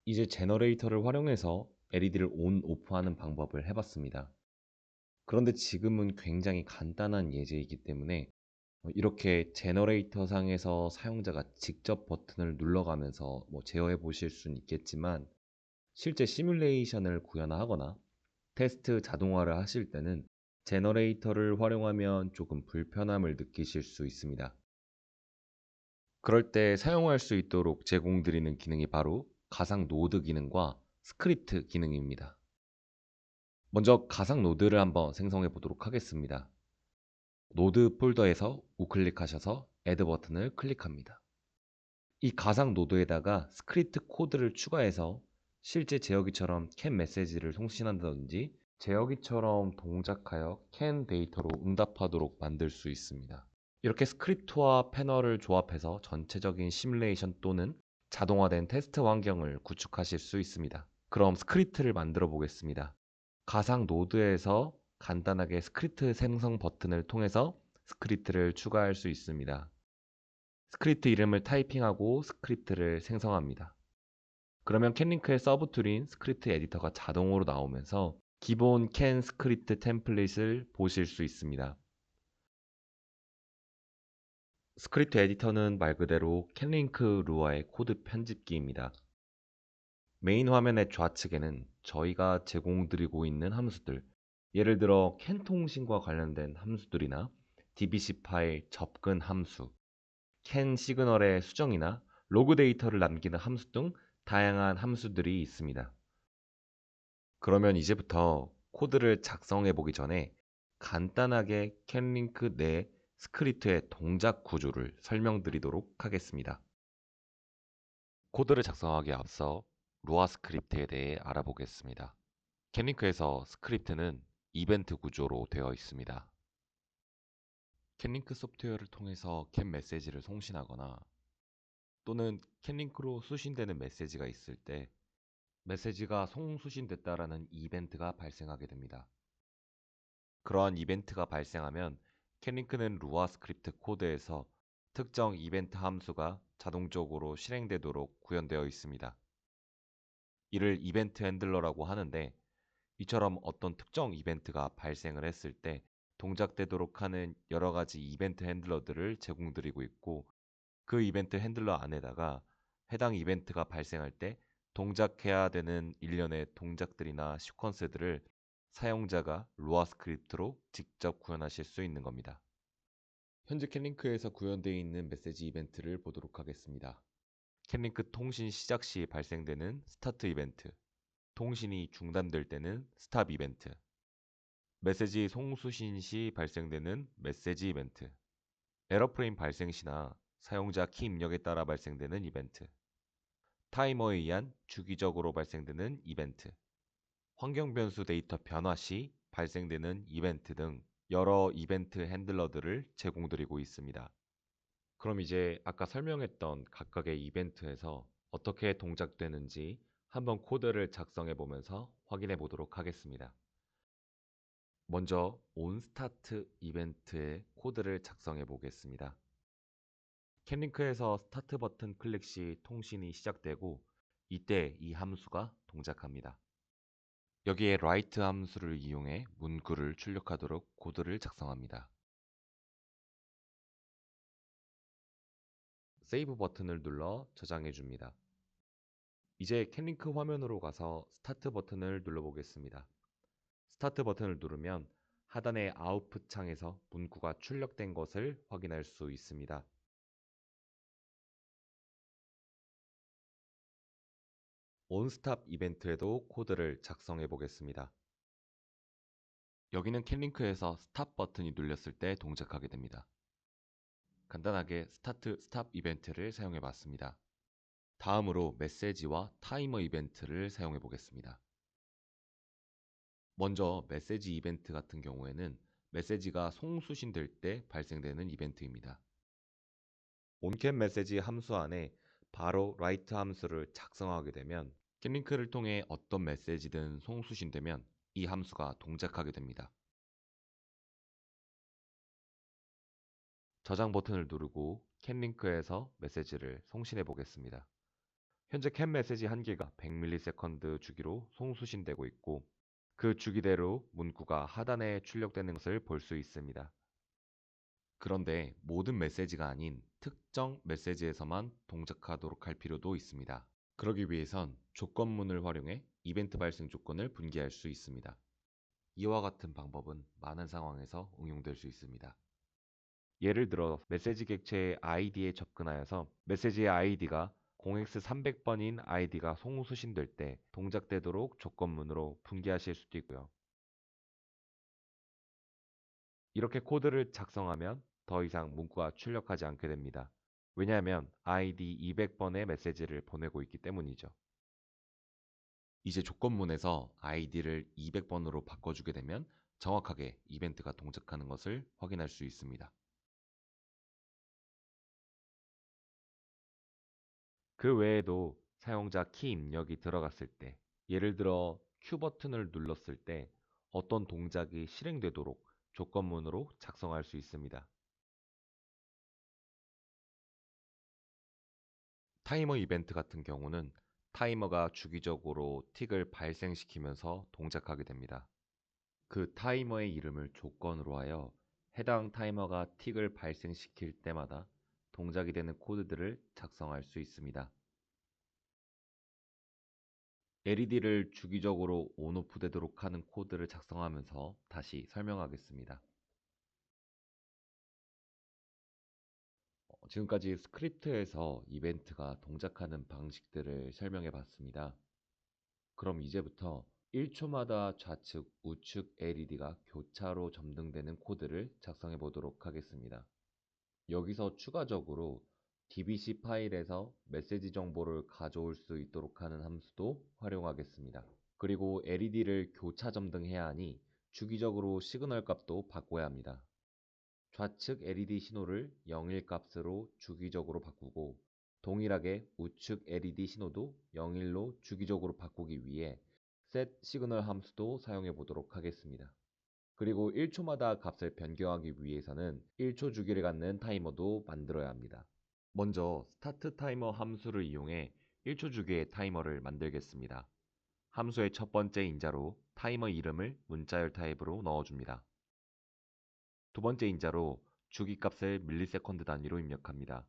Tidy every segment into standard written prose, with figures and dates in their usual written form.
이제 제너레이터를 활용해서 LED를 온, 오프하는 방법을 해봤습니다. 그런데 지금은 굉장히 간단한 예제이기 때문에 이렇게 제너레이터 상에서 사용자가 직접 버튼을 눌러가면서 제어해 보실 수는 있겠지만 실제 시뮬레이션을 구현하거나 테스트 자동화를 하실 때는 제너레이터를 활용하면 조금 불편함을 느끼실 수 있습니다. 그럴 때 사용할 수 있도록 제공드리는 기능이 바로 가상 노드 기능과 스크립트 기능입니다. 먼저 가상 노드를 한번 생성해 보도록 하겠습니다. 노드 폴더에서 우클릭하셔서 Add 버튼을 클릭합니다. 이 가상 노드에다가 스크립트 코드를 추가해서 실제 제어기처럼 캔 메시지를 송신한다든지 제어기처럼 동작하여 캔 데이터로 응답하도록 만들 수 있습니다. 이렇게 스크립트와 패널을 조합해서 전체적인 시뮬레이션 또는 자동화된 테스트 환경을 구축하실 수 있습니다. 그럼 스크립트를 만들어 보겠습니다. 가상 노드에서 간단하게 스크립트 생성 버튼을 통해서 스크립트를 추가할 수 있습니다. 스크립트 이름을 타이핑하고 스크립트를 생성합니다. 그러면 캔링크의 서브 툴인 스크립트 에디터가 자동으로 나오면서 기본 캔 스크립트 템플릿을 보실 수 있습니다. 스크립트 에디터는 말 그대로 캔링크 루아의 코드 편집기입니다. 메인 화면의 좌측에는 저희가 제공드리고 있는 함수들, 예를 들어 캔 통신과 관련된 함수들이나 DBC 파일 접근 함수, 캔 시그널의 수정이나 로그 데이터를 남기는 함수 등 다양한 함수들이 있습니다. 그러면 이제부터 코드를 작성해 보기 전에 간단하게 캔링크 내 스크립트의 동작 구조를 설명드리도록 하겠습니다. 코드를 작성하기에 앞서 루아 스크립트에 대해 알아보겠습니다. 캔링크에서 스크립트는 이벤트 구조로 되어 있습니다. 캔링크 소프트웨어를 통해서 캔 메시지를 송신하거나 또는 캔링크로 수신되는 메시지가 있을 때 메시지가 송수신됐다라는 이벤트가 발생하게 됩니다. 그러한 이벤트가 발생하면 캔링크는 루아 스크립트 코드에서 특정 이벤트 함수가 자동적으로 실행되도록 구현되어 있습니다. 이를 이벤트 핸들러라고 하는데 이처럼 어떤 특정 이벤트가 발생을 했을 때 동작되도록 하는 여러 가지 이벤트 핸들러들을 제공드리고 있고 그 이벤트 핸들러 안에다가 해당 이벤트가 발생할 때 동작해야 되는 일련의 동작들이나 시퀀스들을 사용자가 루아 스크립트로 직접 구현하실 수 있는 겁니다. 현재 캔링크에서 구현되어 있는 메시지 이벤트를 보도록 하겠습니다. 캔링크 통신 시작 시 발생되는 스타트 이벤트, 통신이 중단될 때는 스탑 이벤트, 메시지 송수신 시 발생되는 메시지 이벤트, 에러 프레임 발생 시나 사용자 키 입력에 따라 발생되는 이벤트, 타이머에 의한 주기적으로 발생되는 이벤트, 환경 변수 데이터 변화 시 발생되는 이벤트 등 여러 이벤트 핸들러들을 제공드리고 있습니다. 그럼 이제 아까 설명했던 각각의 이벤트에서 어떻게 동작되는지 한번 코드를 작성해 보면서 확인해 보도록 하겠습니다. 먼저 onStart 이벤트의 코드를 작성해 보겠습니다. 캔링크에서 스타트 버튼 클릭 시 통신이 시작되고 이때 이 함수가 동작합니다. 여기에 write 함수를 이용해 문구를 출력하도록 코드를 작성합니다. 세이브 버튼을 눌러 저장해 줍니다. 이제 캔링크 화면으로 가서 스타트 버튼을 눌러보겠습니다. 스타트 버튼을 누르면 하단의 아웃풋 창에서 문구가 출력된 것을 확인할 수 있습니다. 온스탑 이벤트에도 코드를 작성해 보겠습니다. 여기는 캔링크에서 스탑 버튼이 눌렸을 때 동작하게 됩니다. 간단하게 스타트, 스탑 이벤트를 사용해 봤습니다. 다음으로 메시지와 타이머 이벤트를 사용해 보겠습니다. 먼저 메시지 이벤트 같은 경우에는 메시지가 송수신될 때 발생되는 이벤트입니다. 온캔 메시지 함수 안에 바로 write 함수를 작성하게 되면 캔링크를 통해 어떤 메시지든 송수신되면 이 함수가 동작하게 됩니다. 저장 버튼을 누르고 캔링크에서 메시지를 송신해 보겠습니다. 현재 캔 메시지 한 개가 100ms 주기로 송수신되고 있고 그 주기대로 문구가 하단에 출력되는 것을 볼 수 있습니다. 그런데 모든 메시지가 아닌 특정 메시지에서만 동작하도록 할 필요도 있습니다. 그러기 위해선 조건문을 활용해 이벤트 발생 조건을 분기할 수 있습니다. 이와 같은 방법은 많은 상황에서 응용될 수 있습니다. 예를 들어 메시지 객체의 아이디에 접근하여서 메시지의 아이디가 0x300번인 아이디가 송수신될 때 동작되도록 조건문으로 분기하실 수도 있고요. 이렇게 코드를 작성하면 더 이상 문구가 출력하지 않게 됩니다. 왜냐하면 아이디 200번의 메시지를 보내고 있기 때문이죠. 이제 조건문에서 아이디를 200번으로 바꿔주게 되면 정확하게 이벤트가 동작하는 것을 확인할 수 있습니다. 그 외에도 사용자 키 입력이 들어갔을 때, 예를 들어 Q 버튼을 눌렀을 때 어떤 동작이 실행되도록 조건문으로 작성할 수 있습니다. 타이머 이벤트 같은 경우는 타이머가 주기적으로 틱을 발생시키면서 동작하게 됩니다. 그 타이머의 이름을 조건으로 하여 해당 타이머가 틱을 발생시킬 때마다 동작이 되는 코드들을 작성할 수 있습니다. LED를 주기적으로 온오프 되도록 하는 코드를 작성하면서 다시 설명하겠습니다. 지금까지 스크립트에서 이벤트가 동작하는 방식들을 설명해 봤습니다. 그럼 이제부터 1초마다 좌측, 우측 LED가 교차로 점등되는 코드를 작성해 보도록 하겠습니다. 여기서 추가적으로 DBC 파일에서 메시지 정보를 가져올 수 있도록 하는 함수도 활용하겠습니다. 그리고 LED를 교차 점등해야 하니 주기적으로 시그널 값도 바꿔야 합니다. 좌측 LED 신호를 0일 값으로 주기적으로 바꾸고 동일하게 우측 LED 신호도 0일로 주기적으로 바꾸기 위해 set 시그널 함수도 사용해 보도록 하겠습니다. 그리고 1초마다 값을 변경하기 위해서는 1초 주기를 갖는 타이머도 만들어야 합니다. 먼저 스타트 타이머 함수를 이용해 1초 주기의 타이머를 만들겠습니다. 함수의 첫 번째 인자로 타이머 이름을 문자열 타입으로 넣어줍니다. 두 번째 인자로 주기값을 밀리세컨드 단위로 입력합니다.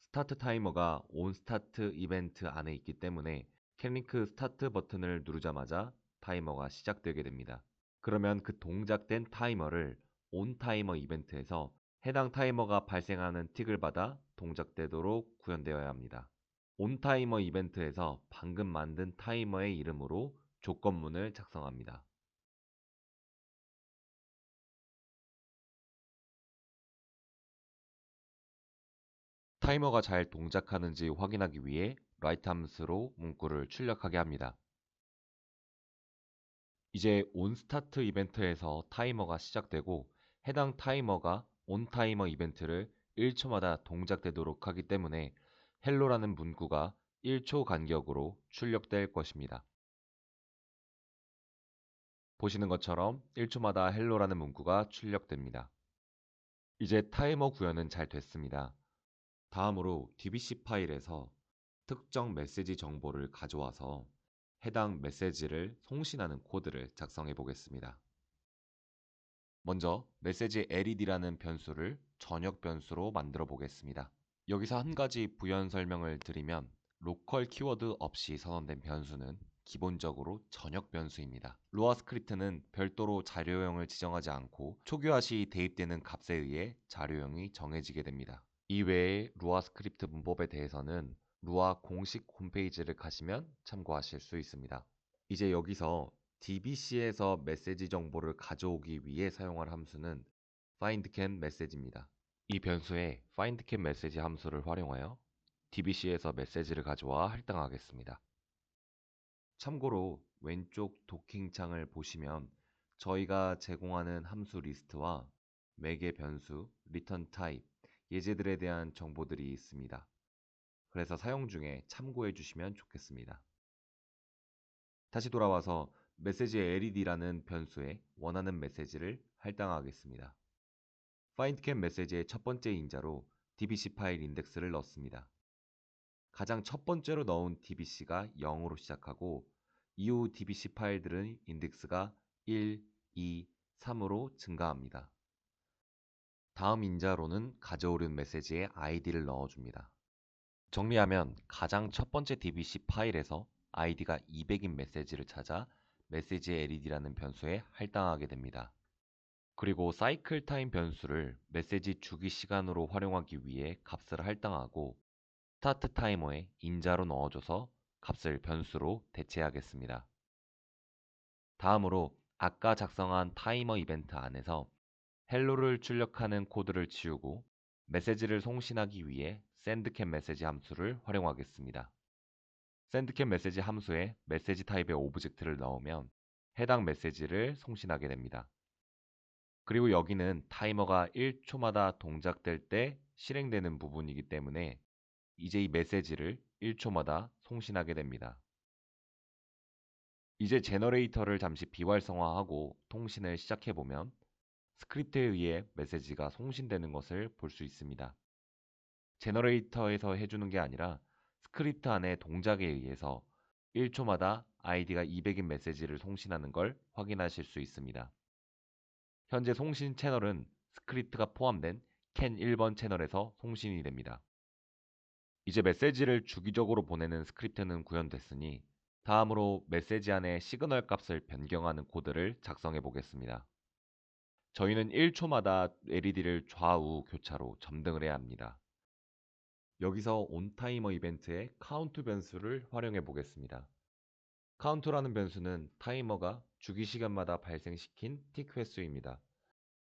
스타트 타이머가 온스타트 이벤트 안에 있기 때문에 캔링크 스타트 버튼을 누르자마자 타이머가 시작되게 됩니다. 그러면 그 동작된 타이머를 온 타이머 이벤트에서 해당 타이머가 발생하는 틱을 받아 동작되도록 구현되어야 합니다. 온 타이머 이벤트에서 방금 만든 타이머의 이름으로 조건문을 작성합니다. 타이머가 잘 동작하는지 확인하기 위해 write 함수로 문구를 출력하게 합니다. 이제 onStart 이벤트에서 타이머가 시작되고 해당 타이머가 onTimer 이벤트를 1초마다 동작되도록 하기 때문에 hello라는 문구가 1초 간격으로 출력될 것입니다. 보시는 것처럼 1초마다 hello라는 문구가 출력됩니다. 이제 타이머 구현은 잘 됐습니다. 다음으로 DBC 파일에서 특정 메시지 정보를 가져와서 해당 메시지를 송신하는 코드를 작성해 보겠습니다. 먼저 메시지 LED라는 변수를 전역 변수로 만들어 보겠습니다. 여기서 한 가지 부연 설명을 드리면 로컬 키워드 없이 선언된 변수는 기본적으로 전역 변수입니다. 루아 스크립트는 별도로 자료형을 지정하지 않고 초기화 시 대입되는 값에 의해 자료형이 정해지게 됩니다. 이외에 루아 스크립트 문법에 대해서는 루아 공식 홈페이지를 가시면 참고하실 수 있습니다. 이제 여기서 DBC에서 메시지 정보를 가져오기 위해 사용할 함수는 findCanMessage입니다. 이 변수에 findCanMessage 함수를 활용하여 DBC에서 메시지를 가져와 할당하겠습니다. 참고로 왼쪽 도킹 창을 보시면 저희가 제공하는 함수 리스트와 매개 변수, return type, 예제들에 대한 정보들이 있습니다. 그래서 사용 중에 참고해 주시면 좋겠습니다. 다시 돌아와서 메시지 LED라는 변수에 원하는 메시지를 할당하겠습니다. findCanMessage의 첫 번째 인자로 DBC 파일 인덱스를 넣습니다. 가장 첫 번째로 넣은 DBC가 0으로 시작하고 이후 DBC 파일들은 인덱스가 1, 2, 3으로 증가합니다. 다음 인자로는 가져오는 메시지에 아이디를 넣어줍니다. 정리하면 가장 첫 번째 DBC 파일에서 아이디가 200인 메시지를 찾아 메시지 LED라는 변수에 할당하게 됩니다. 그리고 사이클 타임 변수를 메시지 주기 시간으로 활용하기 위해 값을 할당하고 스타트 타이머에 인자로 넣어줘서 값을 변수로 대체하겠습니다. 다음으로 아까 작성한 타이머 이벤트 안에서 헬로를 출력하는 코드를 지우고 메시지를 송신하기 위해 sendCan 메시지 함수를 활용하겠습니다. sendCan 메시지 함수에 메시지 타입의 오브젝트를 넣으면 해당 메시지를 송신하게 됩니다. 그리고 여기는 타이머가 1초마다 동작될 때 실행되는 부분이기 때문에 이제 이 메시지를 1초마다 송신하게 됩니다. 이제 제너레이터를 잠시 비활성화하고 통신을 시작해보면 스크립트에 의해 메시지가 송신되는 것을 볼 수 있습니다. 제너레이터에서 해주는 게 아니라 스크립트 안의 동작에 의해서 1초마다 아이디가 200인 메시지를 송신하는 걸 확인하실 수 있습니다. 현재 송신 채널은 스크립트가 포함된 CAN 1번 채널에서 송신이 됩니다. 이제 메시지를 주기적으로 보내는 스크립트는 구현됐으니 다음으로 메시지 안에 시그널 값을 변경하는 코드를 작성해 보겠습니다. 저희는 1초마다 LED를 좌우 교차로 점등을 해야 합니다. 여기서 온타이머 이벤트의 카운트 변수를 활용해 보겠습니다. 카운트라는 변수는 타이머가 주기 시간마다 발생시킨 틱 횟수입니다.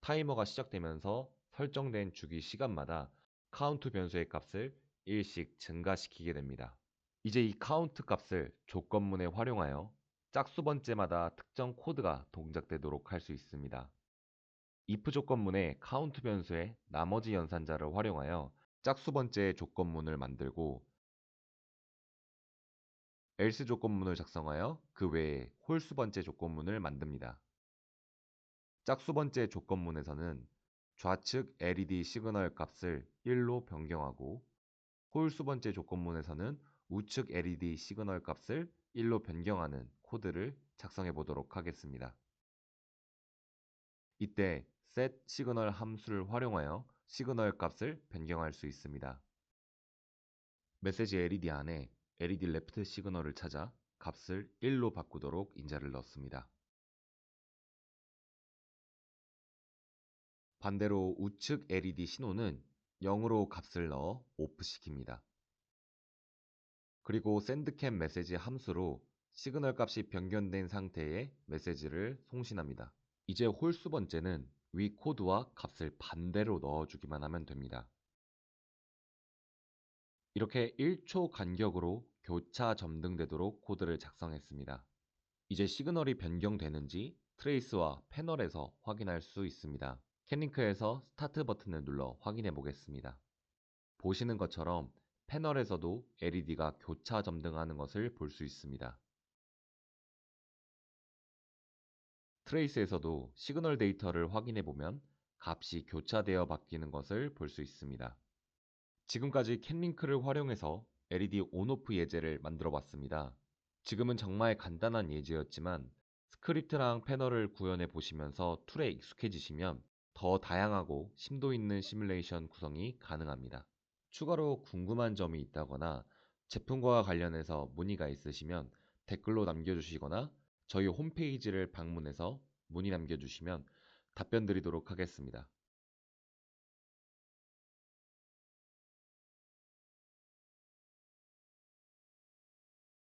타이머가 시작되면서 설정된 주기 시간마다 카운트 변수의 값을 1씩 증가시키게 됩니다. 이제 이 카운트 값을 조건문에 활용하여 짝수 번째마다 특정 코드가 동작되도록 할 수 있습니다. if 조건문에 카운트 변수의 나머지 연산자를 활용하여 짝수 번째 조건문을 만들고 else 조건문을 작성하여 그 외에 홀수 번째 조건문을 만듭니다. 짝수 번째 조건문에서는 좌측 LED 시그널 값을 1로 변경하고 홀수 번째 조건문에서는 우측 LED 시그널 값을 1로 변경하는 코드를 작성해 보도록 하겠습니다. 이때 set 시그널 함수를 활용하여 시그널 값을 변경할 수 있습니다. 메시지 LED 안에 LED 레프트 시그널을 찾아 값을 1로 바꾸도록 인자를 넣습니다. 반대로 우측 LED 신호는 0으로 값을 넣어 오프 시킵니다. 그리고 sendCan 메시지 함수로 시그널 값이 변경된 상태의 메시지를 송신합니다. 이제 홀수 번째는 위 코드와 값을 반대로 넣어주기만 하면 됩니다. 이렇게 1초 간격으로 교차 점등되도록 코드를 작성했습니다. 이제 시그널이 변경되는지 트레이스와 패널에서 확인할 수 있습니다. 캔링크에서 스타트 버튼을 눌러 확인해 보겠습니다. 보시는 것처럼 패널에서도 LED가 교차 점등하는 것을 볼 수 있습니다. 트레이스에서도 시그널 데이터를 확인해 보면 값이 교차되어 바뀌는 것을 볼 수 있습니다. 지금까지 캔링크를 활용해서 LED 온오프 예제를 만들어 봤습니다. 지금은 정말 간단한 예제였지만 스크립트랑 패널을 구현해 보시면서 툴에 익숙해지시면 더 다양하고 심도 있는 시뮬레이션 구성이 가능합니다. 추가로 궁금한 점이 있다거나 제품과 관련해서 문의가 있으시면 댓글로 남겨주시거나 저희 홈페이지를 방문해서 문의 남겨주시면 답변 드리도록 하겠습니다.